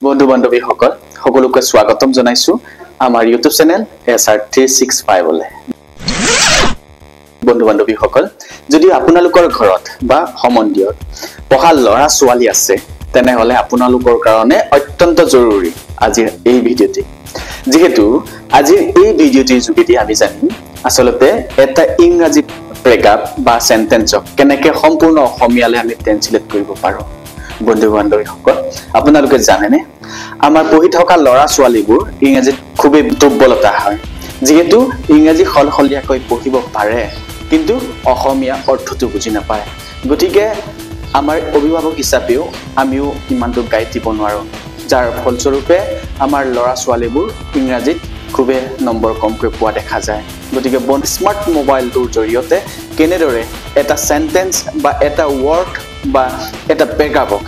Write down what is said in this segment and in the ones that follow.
বন্ধু বান্ধৱীসকল সকলোকে স্বাগতম জনাইছো আমাৰ ইউটিউব চেনেল SR365 লে বন্ধু বান্ধৱীসকল যদি আপোনালোকৰ ঘৰত বা সম্বন্ধীয়ত পঢ়া ল'ৰা ছোৱালী আছে তেনেহলে আপোনালোকৰ কাৰণে অত্যন্ত জৰুৰী আজিৰ এই ভিডিঅ'টি যেহেতু আজিৰ এই ভিডিঅ'টিৰ যোগেদি আমি জানিম আসলতে এটা ইংৰাজী প্ৰেগাপ বা সেন্টেন্সক কেনেকৈ সম্পূৰ্ণ অসমীয়ালৈ আমি ট্ৰান্সলেট কৰিব পাৰো বন্ধু বান্ধৱীসকল আপোনালোকে জানেনে আমাৰ পঢ়ি থকা ল'ৰা ছোৱালীবোৰ ইংৰাজীত খুবেই দুৰ্বলতা হয় যেহেতু ইংৰাজী খলখলীয়াকৈ পঢ়িব পাৰে কিন্তু অসমীয়া অৰ্থটো বুজি নাপায় গতিকে আমাৰ অভিভাৱক হিচাপেও আমিও ইমানটো গাইড দিব নোৱাৰো যাৰ ফলস্বৰূপে আমাৰ ল'ৰা ছোৱালীবোৰ ইংৰাজীত খুবেই নম্বৰ কমকৈ পোৱা দেখা যায় গতিকে স্মাৰ্ট মোবাইলটোৰ জৰিয়তে কেনেদৰে এটা সেন্টেন্স বা এটা ওয়াৰ্ড বা এটা প্যাৰাগ্ৰাফক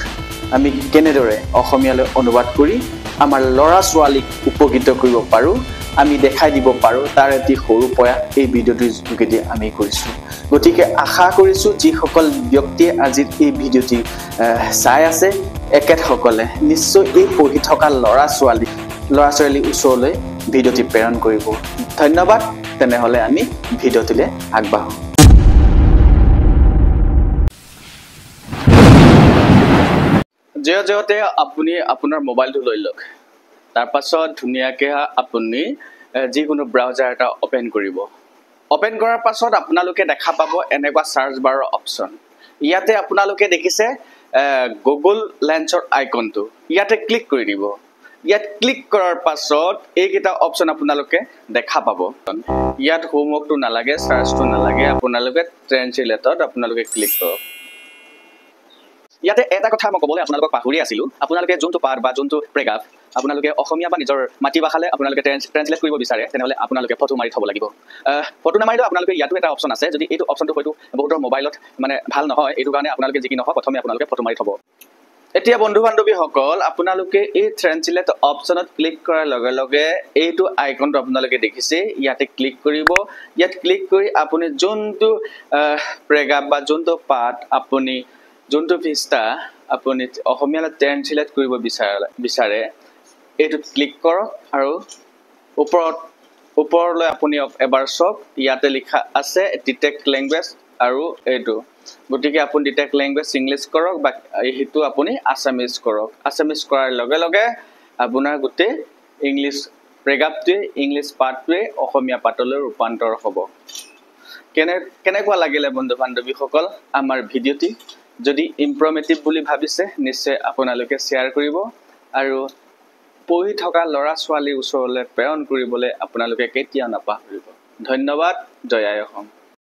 আমি কেনেদৰে অসমীয়ালৈ অনুবাদ কৰি আমাৰ ল'ৰা ছোৱালীক উপকৃত কৰিব পাৰো আমি দেখাই দিব পাৰো তাৰ এটি সৰু প্ৰয়াস এই ভিডিঅ'টিৰ যোগেদি আমি কৰিছো গতিকে আশা কৰিছো যিসকল ব্যক্তিয়ে আজি এই ভিডিঅ'টি চাই আছে একেসকলে নিশ্চয় এই পঢ়ি থকা ল'ৰা ছোৱালী ওচৰলৈ ভিডিঅ'টি প্ৰেৰণ কৰিব ধন্যবাদ তেনেহলে আমি ভিডিঅ'টিলৈ আগবাঢ়ো যেতে আপুনি আপোনাৰ মোবাইলটো লৈ লওক তাৰ পাছত ধুনিয়াকৈ আপুনি যিকোনো ব্ৰাউজাৰ এটা ওপেন কৰিব ওপেন কৰাৰ পাছত আপোনালোকে দেখা পাব এনেকুৱা সাৰ্চ বাৰৰ অপচন ইয়াতে আপোনালোকে দেখিছে গুগল লেন্সৰ আইকনটো ইয়াতে ক্লিক কৰি দিব ইয়াত ক্লিক কৰাৰ পাছত এইকেইটা অপচন আপোনালোকে দেখা পাব ইয়াত হোমৱৰ্কটো নালাগে সাৰ্চটো নালাগে আপোনালোকে ট্ৰান্সলেটত আপোনালোকে ক্লিক কৰক ইয়াতে এটা কথা মই ক'বলৈ আপোনালোকক পাহৰি আছিলো আপোনালোকে যোনটো পাঠ বা যোনটো প্ৰেগাপ আপোনালোকে অসমীয়া বা নিজৰ মাতৃভাষালৈ আপোনালোকে ট্ৰান্সলেট কৰিব বিচাৰে তেনেহলে আপোনালোকে ফটো মাৰি থব লাগিব ফটো নামাৰিলেও আপোনালোকে ইয়াতো এটা অপচন আছে যদি এইটো অপচনটো হয়তো বহুতৰ মোবাইলত মানে ভাল নহয় এইটো কাৰণে আপোনালোকে যি কি নহয় প্ৰথমে আপোনালোকে ফটো মাৰি থব এতিয়া বন্ধু বান্ধৱীসকল আপোনালোকে এই ট্ৰান্সলেট অপচনত ক্লিক কৰাৰ লগে লগে এইটো আইকনটো আপোনালোকে দেখিছে ইয়াতে ক্লিক কৰিব ইয়াত ক্লিক কৰি আপুনি যোনটো প্ৰেগাপ বা যোনটো পাঠ আপুনি যোনটো পৃষ্ঠা আপুনি অসমীয়ালৈ ট্ৰান্সলেট কৰিব বিচাৰে এইটো ক্লিক কৰক আৰু ওপৰলৈ আপুনি এবাৰ চাওক ইয়াতে লিখা আছে ডিটেক্ট ল্যাঙ্গুৱেজ আৰু এইটো গতিকে আপুনি ডিটেক্ট ল্যাঙ্গুৱেজ ইংলিছ কৰক বা হেতু আপুনি আসামিজ কৰক আসামিজ কৰাৰ লগে লগে আপোনাৰ গোটেই ইংলিছ প্ৰেগাপটোৱে ইংলিছ পাঠটোৱে অসমীয়া পাঠলৈ ৰূপান্তৰ হ'ব কেনেকুৱা লাগিলে বন্ধু বান্ধৱীসকল আমাৰ ভিডিঅ'টি যদি ইনফৰমেটিভ বুলি ভাবিছে নিশ্চয় আপোনালোকে শেয়াৰ কৰিব আৰু পঢ়ি থকা ল'ৰা ছোৱালীৰ ওচৰলৈ প্ৰেৰণ কৰিবলৈ আপোনালোকে কেতিয়াও নাপাহৰিব ধন্যবাদ জয় আই অসম